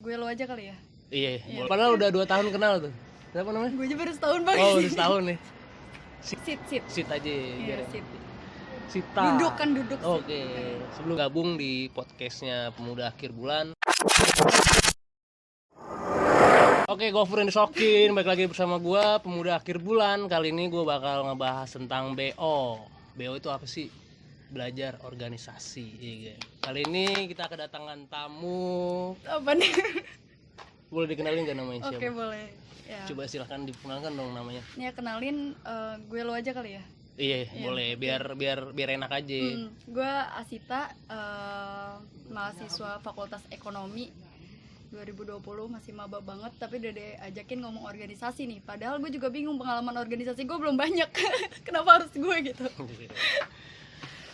Gue lo aja kali ya. Iya, Iya. padahal udah 2 tahun kenal tuh. Siapa namanya? Gue aja baru setahun bang. Oh, udah setahun nih. Sit. Sit aja Iya, biar sit. Sita. Duduk. Oke. Sebelum gabung di podcastnya Pemuda Akhir Bulan. Oke, gue Furen Sokin, balik lagi bersama gue Pemuda Akhir Bulan. Kali ini gue bakal ngebahas tentang BO. BO itu apa sih? Belajar organisasi. Iya. Kali ini kita kedatangan tamu. Apa nih? Boleh dikenalin gak namanya siapa? Oke, boleh. Ya. Coba silahkan dikenalkan dong namanya. Nih kenalin gue lo aja kali ya. Iya, boleh. Biar enak aja. Gue Asita, mahasiswa Fakultas Ekonomi 2020, masih maba banget, tapi udah diajakin ngomong organisasi nih. Padahal gue juga bingung, pengalaman organisasi gue belum banyak. Kenapa harus gue gitu?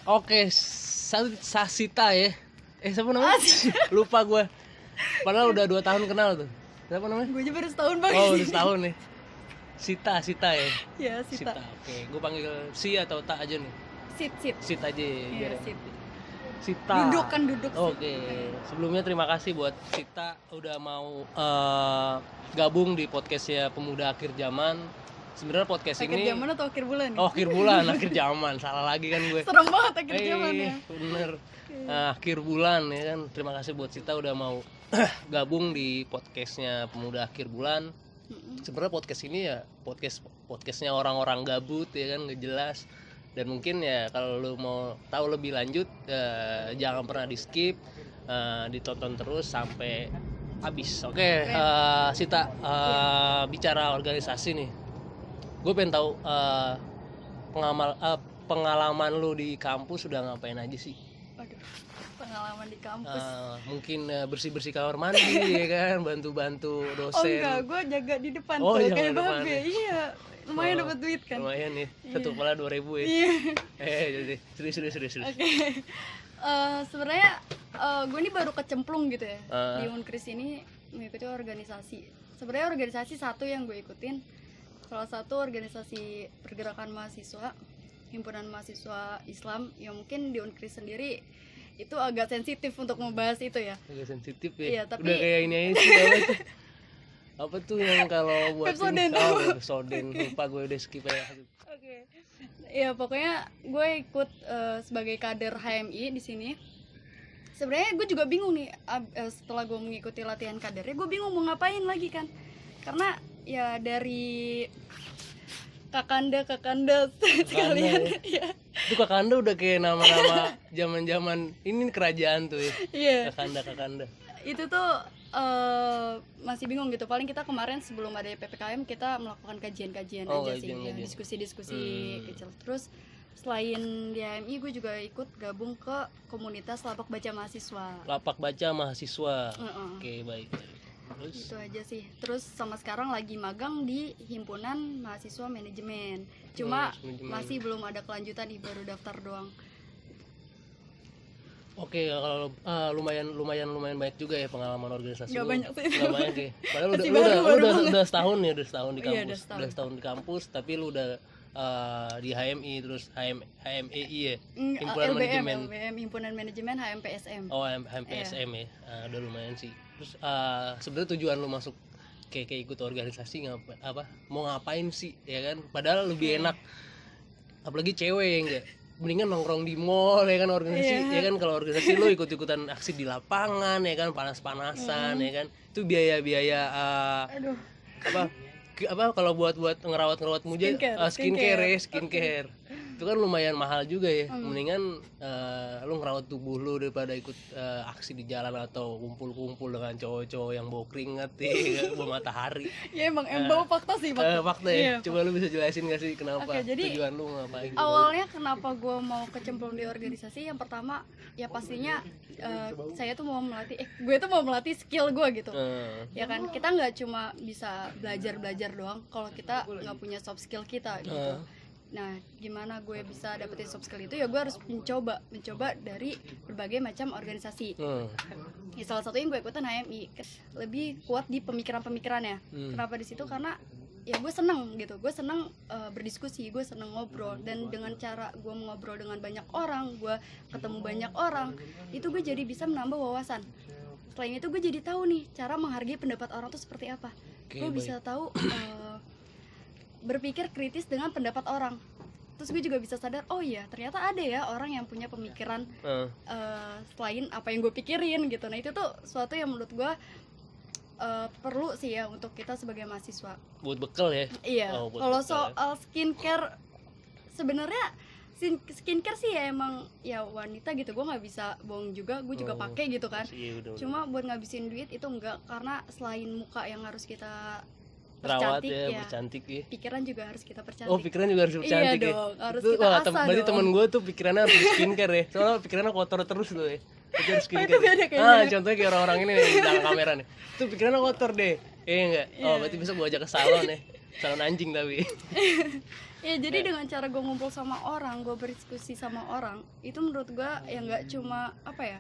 Oke, Sasita ya. Siapa namanya? Lupa gue. Padahal udah 2 tahun kenal tuh. Siapa namanya? Gue aja baru setahun bang. Oh, udah setahun nih. Sita ya. Ya, Sita. Oke, gue panggil Si atau Tak aja nih. Sit. Sit aja Iya, biar sit. Sita. Duduk. Oke. Sebelumnya terima kasih buat Sita udah mau gabung di podcastnya Pemuda Akhir Zaman. Sebenarnya podcast Akhir ini zaman atau akhir bulan? Oh, akhir bulan, akhir zaman. Salah lagi kan gue. Serem banget akhir zaman ya. Bener. Akhir bulan ya kan. Terima kasih buat Sita udah mau gabung di podcastnya Pemuda Akhir Bulan. Sebenarnya podcast ini ya podcastnya orang-orang gabut ya kan, nggak jelas. Dan mungkin ya kalau lu mau tahu lebih lanjut jangan pernah di skip, ditonton terus sampai habis. Oke. Sita, bicara organisasi nih, gue pengen tahu pengalaman lu di kampus udah ngapain aja sih? Waduh, pengalaman di kampus. Mungkin bersih-bersih kamar mandi ya kan, bantu-bantu dosen. Oh enggak, gue jaga di depan Oh, tuh jaga kayak di depan babe. ya. Iya, lumayan dapat duit kan. Lumayan nih, satu kepala 2.000 ya. Iya. Jadi serius. Oke. Sebenarnya gue ini baru kecemplung gitu ya di Unkris ini mengikuti organisasi. Sebenarnya organisasi satu yang gue ikutin, salah satu organisasi pergerakan mahasiswa, himpunan mahasiswa Islam. Ya mungkin di Unkris sendiri itu agak sensitif untuk membahas itu ya. Agak sensitif ya. Iya, tapi udah kayak ini aja sih apa tuh yang kalau buat Pepsodent. Lupa gue udah skip ya. Oke. Ya pokoknya gue ikut sebagai kader HMI di sini. Sebenarnya gue juga bingung nih setelah gue mengikuti latihan kadernya, gue bingung mau ngapain lagi kan. Karena ya dari kakanda sekalian ya. Itu kakanda udah kayak nama-nama zaman-zaman ini kerajaan tuh ya. Iya. Kakanda. Itu tuh masih bingung gitu. Paling kita kemarin sebelum ada PPKM kita melakukan kajian-kajian aja sih, ya, diskusi-diskusi kecil. Terus selain di HMI gue juga ikut gabung ke komunitas Lapak Baca Mahasiswa. Lapak Baca Mahasiswa. Oke, baik. Terus itu aja sih. Terus sama sekarang lagi magang di Himpunan Mahasiswa Manajemen. Cuma masih belum ada kelanjutan nih, baru daftar doang. Oke, kalau lumayan banyak juga ya pengalaman organisasi. Nggak banyak sih. Nggak banyak ya. Padahal udah setahun di kampus. Iya, udah setahun di kampus, tapi lu udah di HMI terus HMEI ya. Himpunan Manajemen. LBM Himpunan Manajemen HMPSM. Oh, HMPSM ya. Udah lumayan sih. Terus sebenarnya tujuan lu masuk kayak ikut organisasi mau ngapain sih ya kan? Padahal lebih enak apalagi cewek ya enggak. Mendingan nongkrong di mall ya kan organisasi ya kan. Kalau organisasi lu ikut-ikutan aksi di lapangan ya kan, panas-panasan ya kan. Itu biaya Aduh. apa kalau buat ngerawat muja skincare itu kan lumayan mahal juga ya. Mendingan lu ngerawat tubuh lu daripada ikut aksi di jalan atau kumpul dengan cowok-cowok yang bawa keringat ya, bawa matahari. Ya emang bawa fakta sih, fakta ya. Iya, Coba lu bisa jelasin gak sih kenapa tujuan lu ngapain gitu? Awalnya kenapa gue mau kecemplung di organisasi, yang pertama ya pastinya gue tuh mau melatih skill gue gitu. Ya kan, kita nggak cuma bisa belajar doang kalau kita nggak punya soft skill kita gitu. Nah, gimana gue bisa dapetin soft skill itu? Ya gue harus mencoba dari berbagai macam organisasi. Ya, salah satunya gue ikutan HMI, lebih kuat di pemikiran-pemikirannya. Kenapa di situ? Karena ya gue seneng gitu, gue seneng berdiskusi, gue seneng ngobrol, dan dengan cara gue ngobrol dengan banyak orang, gue ketemu banyak orang, itu gue jadi bisa menambah wawasan. selain itu gue jadi tahu nih cara menghargai pendapat orang tuh seperti apa. Gue bisa tahu berpikir kritis dengan pendapat orang. Terus gue juga bisa sadar, oh iya ternyata ada ya orang yang punya pemikiran selain apa yang gue pikirin gitu. Nah itu tuh suatu yang menurut gue perlu sih ya untuk kita sebagai mahasiswa. Buat bekal ya? Iya. Kalau soal skincare, sebenarnya skincare sih ya emang ya wanita gitu, gue nggak bisa bohong juga, gue juga pakai gitu kan. Iya, cuma buat ngabisin duit itu enggak, karena selain muka yang harus kita rawat percantik ya, bercantik ya. Pikiran juga harus kita percantik. Oh, pikiran juga harus bercantik iya ya? dong, harus itu, kita asah berarti dong. temen gue tuh pikirannya harus skincare ya. Soalnya pikirannya kotor terus tuh ya. Itu harus skincare. Itu beda kayaknya. Contohnya kayak orang-orang ini nih, di belakang kamera nih. Itu pikirannya kotor deh. Iya enggak? Oh, berarti besok gue ajak ke salon ya. Salon anjing tapi. Ya jadi dengan cara gue ngumpul sama orang, gue berdiskusi sama orang, itu menurut gue ya nggak cuma apa ya,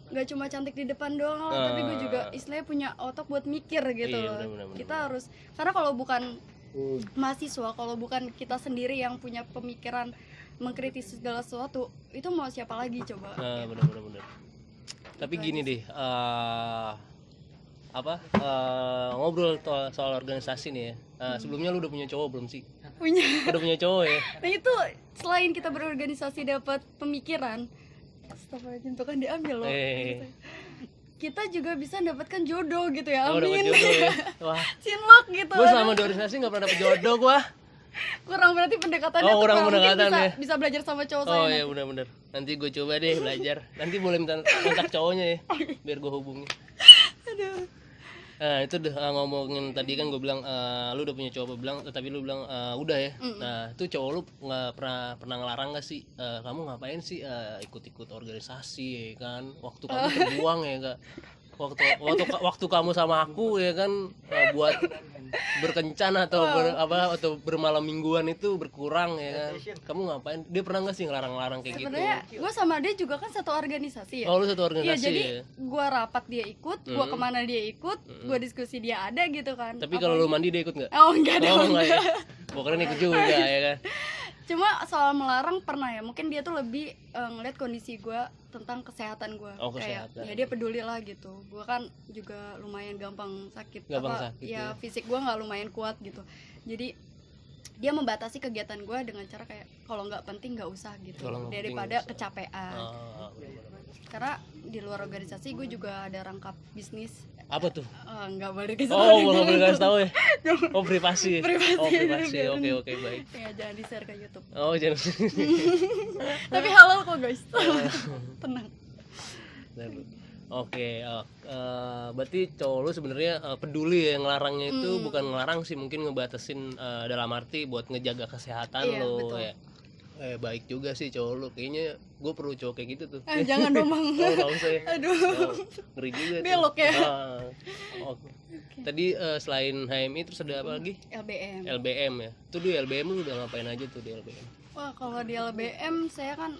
nggak cuma cantik di depan doang, tapi gue juga istilahnya punya otak buat mikir gitu. Iya, bener. Kita harus, karena kalau bukan mahasiswa, kalau bukan kita sendiri yang punya pemikiran mengkritisi segala sesuatu, itu mau siapa lagi coba? Bener. Tapi gini deh, ngobrol soal organisasi nih ya. Sebelumnya lu udah punya cowok belum sih? Punya. Udah punya cowok ya? Nah itu selain kita berorganisasi dapat pemikiran, astagfirullahaladzim, itu kan diambil loh. Kita juga bisa mendapatkan jodoh gitu ya, amin. Dapat jodoh ya? Wah, cinlok gitu. Gue selama di organisasi gak pernah dapet jodoh gue. Kurang berarti pendekatannya tuh kurang mungkin pendekatan ya? bisa belajar sama cowok saya. Oh iya benar. Nanti gue coba deh belajar. Nanti boleh minta kontak cowoknya ya, biar gue hubungi. Aduh. Nah itu udah ngomongin tadi kan gue bilang lu udah punya cowok, tapi lu bilang udah ya. Nah itu cowok lu nggak pernah ngelarang nggak sih, kamu ngapain sih ikut-ikut organisasi ya kan, waktu kamu terbuang ya kak, waktu kamu sama aku ya kan, buat berkencan atau atau bermalam mingguan itu berkurang ya kan, kamu ngapain? Dia pernah nggak sih ngelarang-larang kayak gitu? Sebenarnya gue sama dia juga kan satu organisasi ya. Oh lu satu organisasi. Iya jadi ya? gue rapat dia ikut, gue kemana dia ikut, gue diskusi dia ada gitu kan. Tapi kalau lu mandi dia ikut nggak? Oh enggak dong. Oh enggak ya. Pokoknya ikut juga ya kan. Cuma soal melarang pernah ya, mungkin dia tuh lebih ngeliat kondisi gue tentang kesehatan gue. Oh, kesehatan. Kayak ya dia peduli lah gitu. Gue kan juga lumayan gampang sakit. Sakit ya fisik gue nggak lumayan kuat gitu. Jadi dia membatasi kegiatan gue dengan cara kayak kalau nggak penting nggak usah gitu, daripada kecapean. Karena di luar organisasi gue juga ada rangkap bisnis. Apa tuh? Nggak boleh kasih tahu. Oh, nggak boleh kasih tahu ya? Oh, privasi. Privasi. Oke, baik. Ya jangan di share ke YouTube. Oh, jangan. Tapi halal kok guys. Tenang. Oke, berarti cowok lu sebenarnya peduli ya, ngelarangnya itu bukan ngelarang sih, mungkin ngebatasin dalam arti buat ngejaga kesehatan lo ya. Baik juga sih cowok lu, kayaknya gue perlu cowok kayak gitu tuh. Jangan dong bang. Oh nggak usah ya. Aduh. Ngeri juga. Belok ya. Okay. Tadi selain HMI terus ada apa lagi? LBM ya. Tuh di LBM lu udah ngapain aja tuh di LBM? Wah kalau di LBM saya kan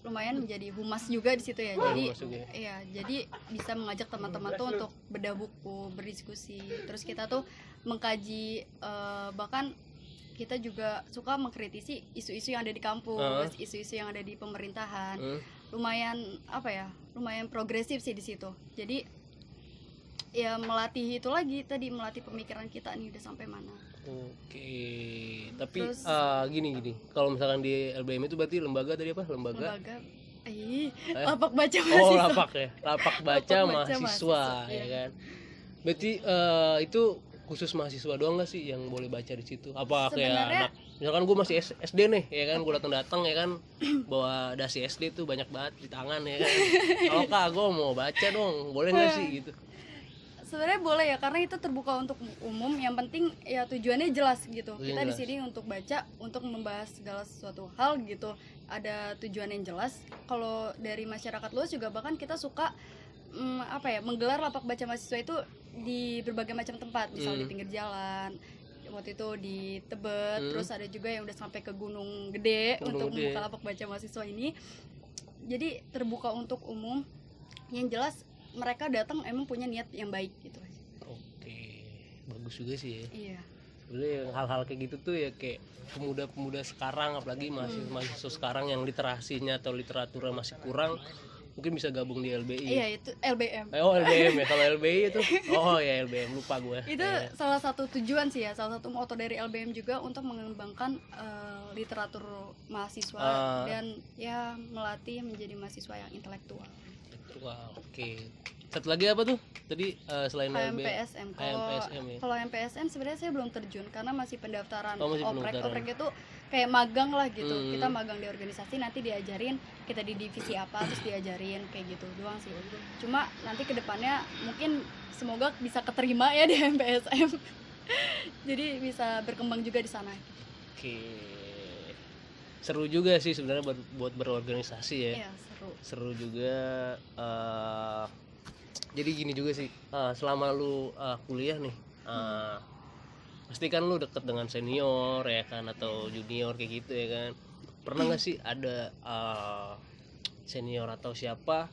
lumayan menjadi humas juga di situ ya. Jadi iya, jadi bisa mengajak teman-teman tuh untuk bedah buku, berdiskusi. Terus kita tuh mengkaji, bahkan kita juga suka mengkritisi isu-isu yang ada di kampus, isu-isu yang ada di pemerintahan. Lumayan lumayan progresif sih di situ. Jadi ya melatih itu lagi tadi, melatih pemikiran kita nih udah sampai mana. Oke. Tapi gini. Kalau misalkan di LBM itu berarti lembaga tadi apa? Lembaga lapak baca mahasiswa. Oh, lapak ya. Lapak baca mahasiswa ya kan. Berarti itu khusus mahasiswa doang nggak sih yang boleh baca di situ? Apa kayak anak, misalkan gue masih SD nih ya kan, gue datang ya kan bawa dasi SD tuh banyak banget di tangan ya kan. Kalau kak gue mau baca dong, boleh nggak sih gitu? Sebenarnya boleh ya, karena itu terbuka untuk umum. Yang penting ya tujuannya jelas gitu. Kita di sini untuk baca, untuk membahas segala sesuatu hal gitu. Ada tujuan yang jelas. Kalau dari masyarakat luas juga bahkan kita suka menggelar lapak baca mahasiswa itu di berbagai macam tempat, misal di pinggir jalan, waktu itu di Tebet, terus ada juga yang udah sampai ke Gunung Gede untuk membuka lapak baca mahasiswa ini. Jadi terbuka untuk umum. Yang jelas mereka datang emang punya niat yang baik gitu aja. Oke, bagus juga sih ya. Iya. Sebenarnya hal-hal kayak gitu tuh ya kayak pemuda-pemuda sekarang, apalagi mahasiswa sekarang yang literasinya atau literaturnya masih kurang, mungkin bisa gabung di LBI. Iya, itu LBM. Oh LBM ya, kalau LBI itu ya LBM, lupa gue. Itu salah satu tujuan sih ya, salah satu moto dari LBM juga untuk mengembangkan literatur mahasiswa dan ya melatih menjadi mahasiswa yang intelektual. Wah, oke. Satu lagi apa tuh? Tadi selain HMPSM. Kalau HMPSM sebenarnya saya belum terjun karena masih pendaftaran. Oprek itu kayak magang lah gitu. Kita magang di organisasi, nanti diajarin kita di divisi apa, terus diajarin kayak gitu doang sih. Cuma nanti kedepannya mungkin semoga bisa keterima ya di HMPSM. Jadi bisa berkembang juga di sana. Oke. Seru juga sih sebenarnya buat berorganisasi ya. Iya, seru juga. Jadi gini juga sih, selama lu kuliah nih, pasti kan lu deket dengan senior ya kan, atau junior kayak gitu ya kan. Pernah nggak sih ada senior atau siapa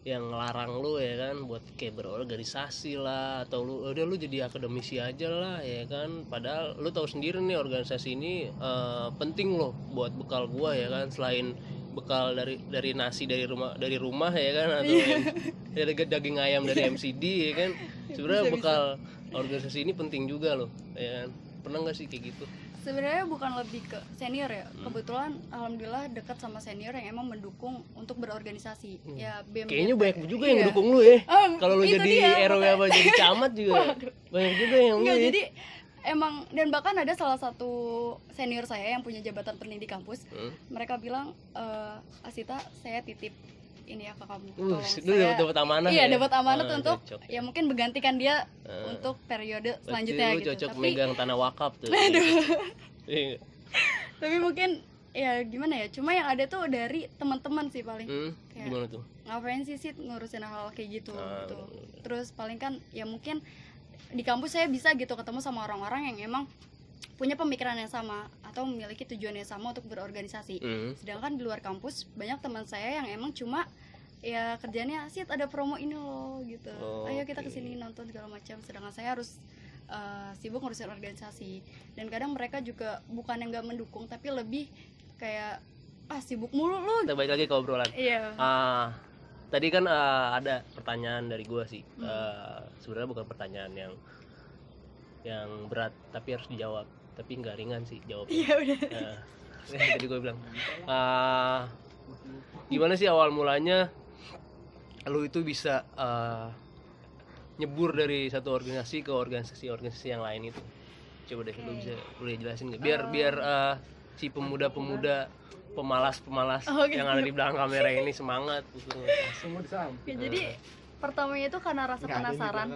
yang ngelarang lu ya kan buat kayak berorganisasi lah, atau lu jadi akademisi aja lah ya kan, padahal lu tahu sendiri nih organisasi ini penting loh buat bekal gua ya kan, selain bekal dari nasi dari rumah ya kan, atau dari daging ayam dari MCD ya kan, sebenarnya bekal organisasi ini penting juga loh ya kan. Pernah nggak sih kayak gitu? Sebenarnya bukan lebih ke senior ya, kebetulan alhamdulillah dekat sama senior yang emang mendukung untuk berorganisasi. Ya BEM kayaknya banyak juga yang mendukung lu ya. Kalau lu jadi RW apa jadi camat juga banyak juga yang enggak, jadi emang, dan bahkan ada salah satu senior saya yang punya jabatan penting di kampus. Mereka bilang, Asita, saya titip ini ya ke kamu. Lu dapat amanah. Iya, dapat amanah untuk cocok. Ya mungkin menggantikan dia untuk periode selanjutnya lu gitu. Cocok megang tanah wakaf tuh. Tapi mungkin ya gimana ya, cuma yang ada tuh dari teman-teman sih paling. Kayak, gimana tuh? Ngapain sih ngurusin hal kayak gitu gitu. Terus paling kan ya mungkin di kampus saya bisa gitu ketemu sama orang-orang yang emang punya pemikiran yang sama atau memiliki tujuan yang sama untuk berorganisasi. Sedangkan di luar kampus banyak teman saya yang emang cuma ya kerjanya sih ada promo ini loh gitu. Ayo kita kesini nonton segala macam. Sedangkan saya harus sibuk ngurusin organisasi. Dan kadang mereka juga bukan yang nggak mendukung, tapi lebih kayak sibuk mulu lu. Kita balik lagi ke obrolan. Iya. Tadi kan ada pertanyaan dari gue sih. Sebenarnya bukan pertanyaan yang berat, tapi harus dijawab. Tapi nggak ringan sih jawabnya. Iya udah. Tadi gue bilang, gimana sih awal mulanya lu itu bisa nyebur dari satu organisasi ke organisasi yang lain itu? Coba deh, lu bisa boleh jelasin nggak? Biar si pemuda-pemuda pemalas yang ada di belakang kamera ini semangat gitu. Jadi pertamanya itu karena rasa penasaran.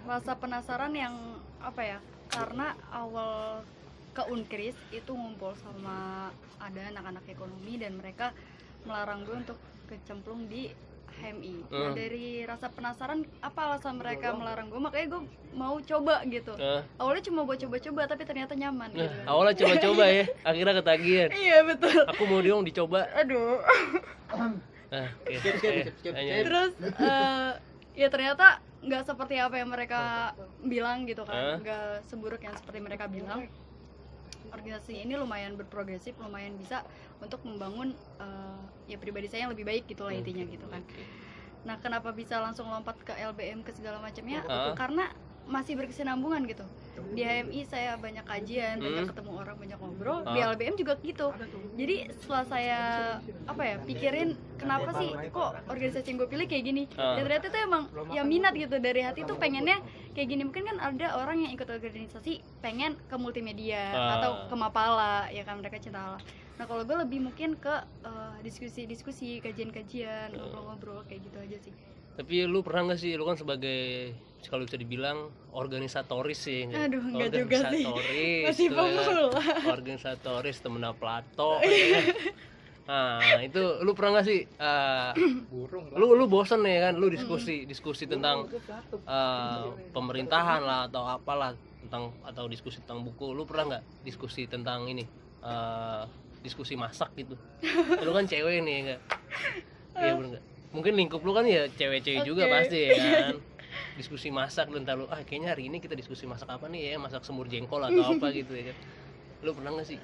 Rasa penasaran yang apa ya? Karena awal ke Unkris itu ngumpul sama ada anak-anak ekonomi dan mereka melarang gue untuk kecemplung di HMI. Nah, dari rasa penasaran apa alasan mereka melarang gue, makanya gue mau coba gitu. Awalnya cuma buat coba-coba tapi ternyata nyaman gitu. Awalnya coba-coba ya, akhirnya ketagihan. Iya betul. Aku mau dong dicoba. Aduh. Terus ya ternyata nggak seperti apa yang mereka bilang gitu kan, nggak seburuk yang seperti mereka bilang. Organisasi ini lumayan berprogresif, lumayan bisa untuk membangun ya pribadi saya yang lebih baik gitulah intinya gitu kan. Nah kenapa bisa langsung lompat ke LBM ke segala macamnya? Karena masih berkesinambungan gitu. Di HMI saya banyak kajian, banyak ketemu orang, banyak ngobrol. Di LBM juga gitu. Jadi setelah saya pikirin kenapa sih kok organisasi yang gue pilih kayak gini, dan ternyata itu emang ya minat gitu dari hati tuh pengennya kayak gini. Mungkin kan ada orang yang ikut organisasi pengen ke multimedia atau ke Mapala ya kan, mereka cinta Allah. Nah kalau gue lebih mungkin ke diskusi-diskusi, kajian-kajian, ngobrol-ngobrol kayak gitu aja sih. Tapi lu pernah nggak sih, lu kan sebagai kalau bisa dibilang organisatoris sih. Aduh, enggak juga sih. Masih pemula. Organisatoris temen Plato. Nah itu lu pernah nggak sih? Lu bosan ya kan? Lu diskusi tentang pemerintahan lah atau apalah, atau diskusi tentang buku. Lu pernah nggak diskusi tentang ini? Diskusi masak gitu. Lu kan cewek nih ya nggak? Iya bener nggak? Mungkin lingkup lu kan ya cewek-cewek juga pasti ya kan. Diskusi masak, dan lu kayaknya hari ini kita diskusi masak apa nih ya, masak semur jengkol atau apa gitu ya kan. Lu pernah nggak sih?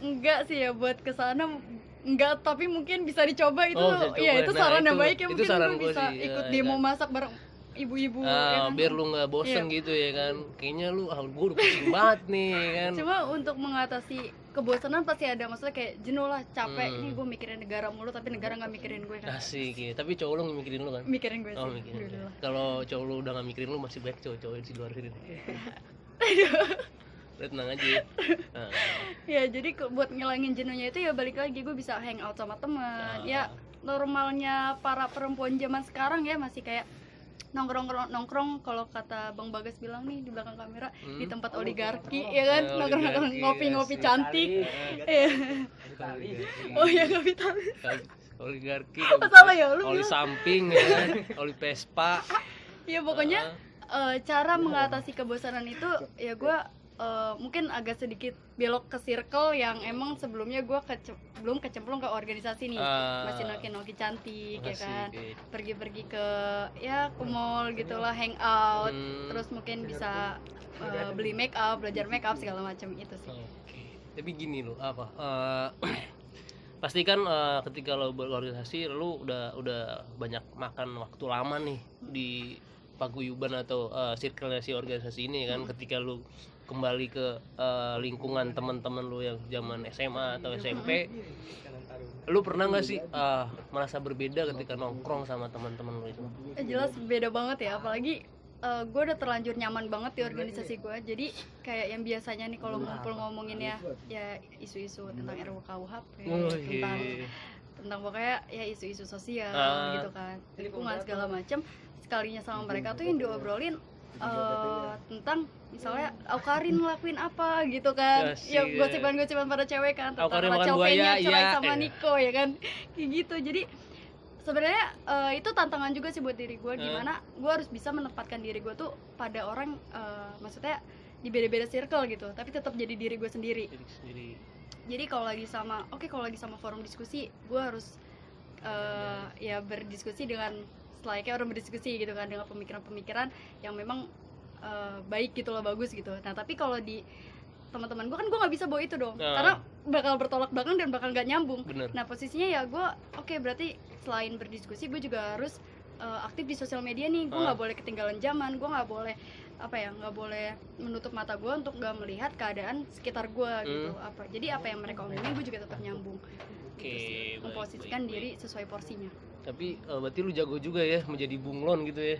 Enggak sih ya, buat kesana enggak, tapi mungkin bisa dicoba itu. Bisa dicoba. Ya itu Nah, saran yang itu- baik ya, itu mungkin saran lu gua bisa sih, ikut ya demo kan. masak bareng ibu-ibu ya kan. Biar lu nggak bosen Iya. gitu ya kan, kayaknya lu gue udah pusing banget nih ya kan. Cuma untuk mengatasi kebosanan pasti ada, maksudnya kayak jenuh lah, capek nih gue mikirin negara mulu tapi negara nggak mikirin gue kan. Asik ya, tapi cowok lu nggak mikirin lu kan? Mikirin gue sih. Oh mikirin. Alhamdulillah. Kalau cowok lu udah nggak mikirin lu, masih baik cowok-cowok di luar sini. Udah tenang aja. Nah, Ya jadi buat ngilangin jenuhnya itu ya balik lagi gue bisa hang out sama teman. Ya normalnya para perempuan zaman sekarang ya, masih kayak nongkrong kalau kata Bang Bagas bilang nih di belakang kamera, di tempat oligarki ya kan, nongkrong ngopi-ngopi asik. cantik. Iya. Oh ya kapitalis. Oligarki, Salah ya lu oli bilang. samping ya kan, oli Vespa. Ya pokoknya cara mengatasi kebosanan itu ya gue mungkin agak sedikit belok ke circle yang emang sebelumnya gue belum kecemplung ke organisasi nih, masih noki cantik ya kan, pergi-pergi ke ya ke mall gitulah, hang out, terus mungkin bisa beli make up, belajar make up segala macam itu sih. Oke. Tapi gini loh, apa? Pasti kan ketika lo berorganisasi lo udah banyak makan waktu lama nih di paguyuban atau circle si organisasi ini kan. Ketika lo kembali ke lingkungan teman-teman lo yang zaman SMA atau SMP, lo pernah nggak sih merasa berbeda ketika nongkrong sama teman-teman lo itu? Jelas beda banget ya, apalagi gue udah terlanjur nyaman banget di organisasi gue. Jadi kayak yang biasanya nih kalau ngumpul ngomongin ya isu-isu tentang RUU KUHP, tentang pokoknya ya isu-isu sosial gitu kan, lingkungan segala macam. Sekalinya sama mereka tuh yang diobrolin tentang misalnya Aukarin ngelakuin apa gitu kan, ya gosipan-gosipan pada cewek kan, tentang Rachel Fenya cerai sama Nico ya kan, kayak gitu. Jadi sebenarnya itu tantangan juga sih buat diri gue, gimana gue harus bisa menempatkan diri gue tuh pada orang, maksudnya di beda-beda circle gitu, tapi tetap jadi diri gue sendiri. Jadi kalau lagi sama forum diskusi, gue harus ya berdiskusi dengan selayaknya orang berdiskusi gitu kan, dengan pemikiran-pemikiran yang memang baik gitu loh, bagus gitu. Nah tapi kalau di teman-teman gue kan gue nggak bisa bawa itu dong, karena bakal bertolak belakang dan bakal nggak nyambung. Bener. Nah posisinya ya gue berarti selain berdiskusi gue juga harus aktif di sosial media nih. Gue nggak boleh ketinggalan zaman, gue nggak boleh nggak boleh menutup mata gue untuk nggak melihat keadaan sekitar gue gitu. Jadi apa yang mereka omongin gue juga tetap nyambung. Oke, memposisikan diri sesuai porsinya. Tapi berarti lu jago juga ya menjadi bunglon gitu ya?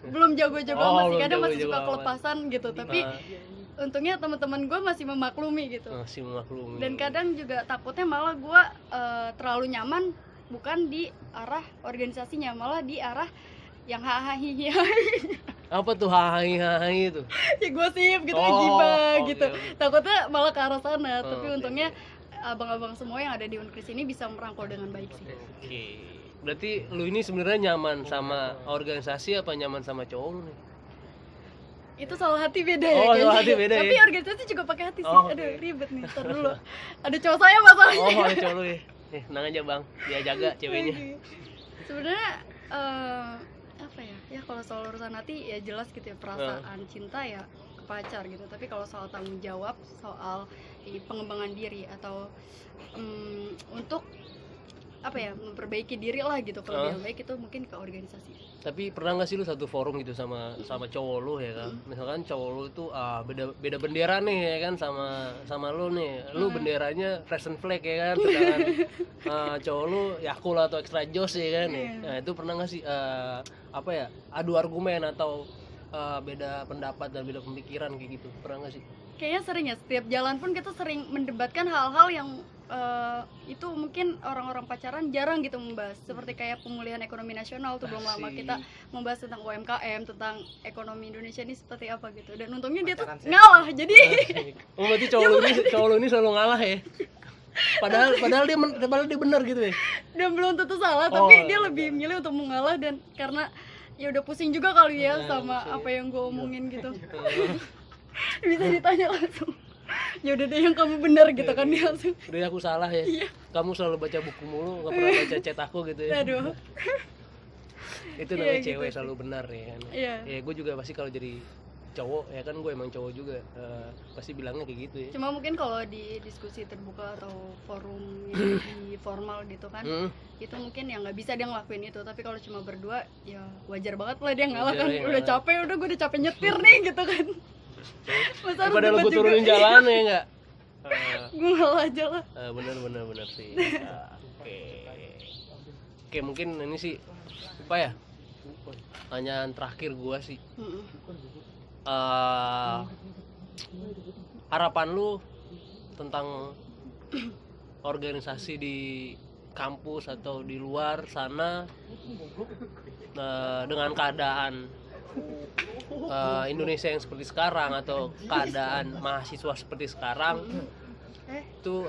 Belum jago-jago masih, kadang masih suka amat. kelepasan gitu. Tapi untungnya teman-teman gue masih memaklumi gitu. Masih memaklumi. Dan kadang juga takutnya malah gue terlalu nyaman, bukan di arah organisasinya, malah di arah yang hahaha. Apa tuh hahaha itu? Ya gosip gitu, gibah gitu. Okay. Takutnya malah ke arah sana. Tapi untungnya abang-abang semua yang ada di Unkris ini bisa merangkul dengan baik sih. Oke. Berarti lu ini sebenarnya nyaman sama organisasi apa nyaman sama cowok lu nih? Itu soal hati beda ya kayaknya. Soal hati beda. Tapi ya? organisasi juga pakai hati sih. Okay. Aduh, ribet nih. Ntar dulu. Ada cowok saya masalahnya. Ada cowok lu ya. Tenang aja, Bang. Dia jaga ceweknya. Sebenarnya apa ya? Ya kalau soal urusan hati ya jelas gitu ya, perasaan cinta ya ke pacar gitu. Tapi kalau soal tanggung jawab, soal pengembangan diri atau untuk memperbaiki diri lah gitu, kalau yang baik itu mungkin ke organisasi. Tapi pernah nggak sih lu satu forum gitu sama cowok lu ya kan? Misalkan cowok lu itu beda bendera nih ya kan sama lu nih. Lu benderanya Crescent Flag ya kan, sedangkan cowok lu Yakult atau Extra Joss ya kan. Nah, itu pernah nggak sih adu argumen atau beda pendapat dan beda pemikiran kayak gitu? Pernah nggak sih? Kayaknya sering ya, setiap jalan pun kita sering mendebatkan hal-hal yang itu mungkin orang-orang pacaran jarang gitu membahas. Seperti kayak pemulihan ekonomi nasional tuh belum lama kita membahas tentang UMKM, tentang ekonomi Indonesia ini seperti apa gitu. Dan untungnya dia tuh ngalah, jadi berarti cowok lu ini selalu ngalah ya? Padahal dia benar gitu ya? Dan belum tentu salah, tapi dia lebih milih untuk mengalah, dan karena ya udah pusing juga kali ya sama apa yang gue omongin gitu. Bisa ditanya langsung, ya udah deh yang kamu benar gitu kan, dia langsung udah aku salah ya. Iya. Kamu selalu baca buku mulu, nggak pernah baca chat aku gitu ya. Aduh. Itu namanya cewek gitu. Selalu benar ya kan. Iya. Ya gue juga pasti kalau jadi cowok ya kan, gue emang cowok juga, pasti bilangnya kayak gitu ya. Cuma mungkin kalau di diskusi terbuka atau forum yang formal gitu kan, itu mungkin ya nggak bisa dia ngelakuin itu. Tapi kalau cuma berdua ya wajar banget lah dia ngalah kan. Udah capek, gue udah capek nyetir nih gitu kan. Masa harus Padahal gue debat turunin juga? jalan ya nggak? Gue ngalah aja lah. Bener sih. Oke, mungkin ini sih apa ya, pertanyaan terakhir gue sih. Harapan lu tentang organisasi di kampus atau di luar sana, dengan keadaan Indonesia yang seperti sekarang atau keadaan mahasiswa seperti sekarang itu,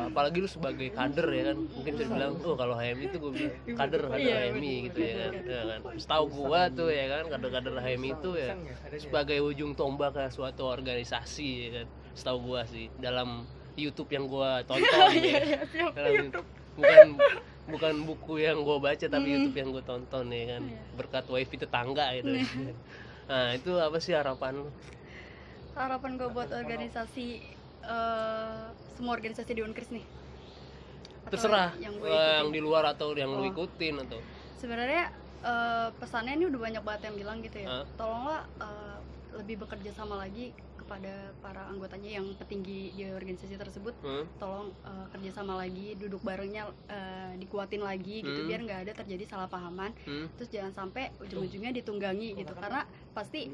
apalagi lu sebagai kader ya kan, mungkin bisa bilang kalau HMI itu gue bilang kader HMI gitu ya kan. Setahu gua tuh ya kan, kader HMI itu ya sebagai ujung tombak ke suatu organisasi ya kan, setahu gua sih dalam YouTube yang gua tonton ya. Bukan buku yang gua baca, tapi YouTube yang gua tonton ya kan, berkat wifi tetangga gitu. Nah itu apa sih harapan lu? Harapan gue buat organisasi, semua organisasi di Unkris nih. Atau Terserah yang di luar atau yang lu Oh. ikutin atau. Sebenarnya pesannya ini udah banyak banget yang bilang gitu ya. Tolonglah lebih bekerja sama lagi kepada para anggotanya yang petinggi di organisasi tersebut. Tolong kerjasama lagi, duduk barengnya dikuatin lagi gitu, biar nggak ada terjadi salah pahaman. Terus jangan sampai ujung-ujungnya ditunggangi gitu, karena pasti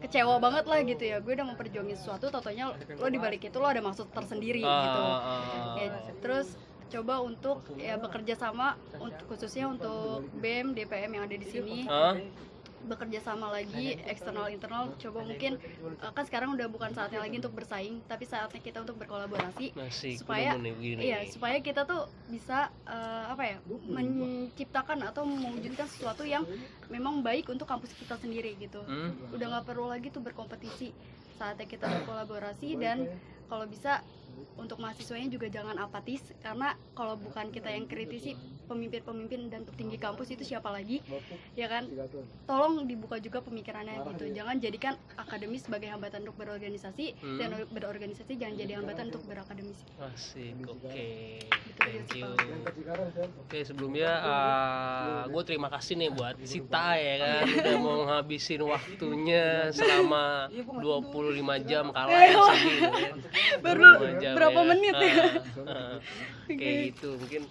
kecewa banget lah gitu ya. Gue udah memperjuangin sesuatu, totonya lo dibalik itu lo ada maksud tersendiri gitu. Ya, terus coba untuk ya bekerja sama khususnya untuk BEM, DPM yang ada di sini. Bekerja sama lagi, eksternal internal, coba mungkin kan sekarang udah bukan saatnya lagi untuk bersaing, tapi saatnya kita untuk berkolaborasi. Supaya supaya kita tuh bisa menciptakan atau mewujudkan sesuatu yang memang baik untuk kampus kita sendiri gitu. Udah nggak perlu lagi tuh berkompetisi, saatnya kita berkolaborasi. Dan kalau bisa untuk mahasiswanya juga jangan apatis, karena kalau bukan kita yang kritisi pemimpin dan petinggi kampus itu siapa lagi ya kan. Tolong dibuka juga pemikirannya gitu, jangan jadikan akademis sebagai hambatan untuk berorganisasi, dan berorganisasi jangan jadi hambatan untuk berakademisi. Asik, oke. Gitu aja Thank sih, you. Pak. Oke, sebelumnya gue terima kasih nih buat Sita ya kan, udah mau ngabisin waktunya selama 25 jam kalah sini gitu kan. Baru 25 jam, berapa ya. menit ya? Kayak gitu. Mungkin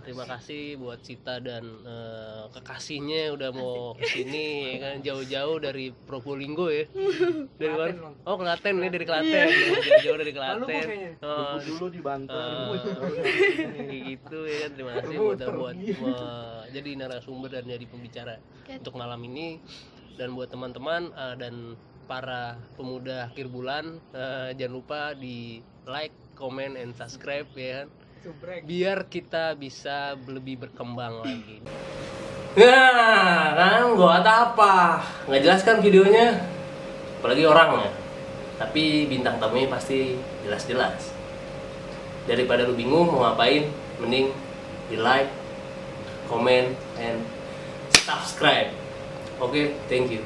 terima kasih buat Sita dan kekasihnya udah mau kesini ya kan, jauh-jauh dari Probolinggo ya. Dari mana? Oh, Klaten nih, dari Klaten. Jauh dari Klaten. Dulu di Banten. Kayak gitu ya kan. Terima kasih buat jadi narasumber dan jadi pembicara untuk malam ini. Dan buat teman-teman dan para pemuda akhir bulan, jangan lupa di like, comment, and subscribe ya kan, biar kita bisa lebih berkembang lagi. Nah kan, gua kata apa, nggak jelas kan videonya, apalagi orangnya, tapi bintang tamunya pasti jelas-jelas. Daripada lu bingung mau ngapain, mending di like, comment, and subscribe. Oke, thank you.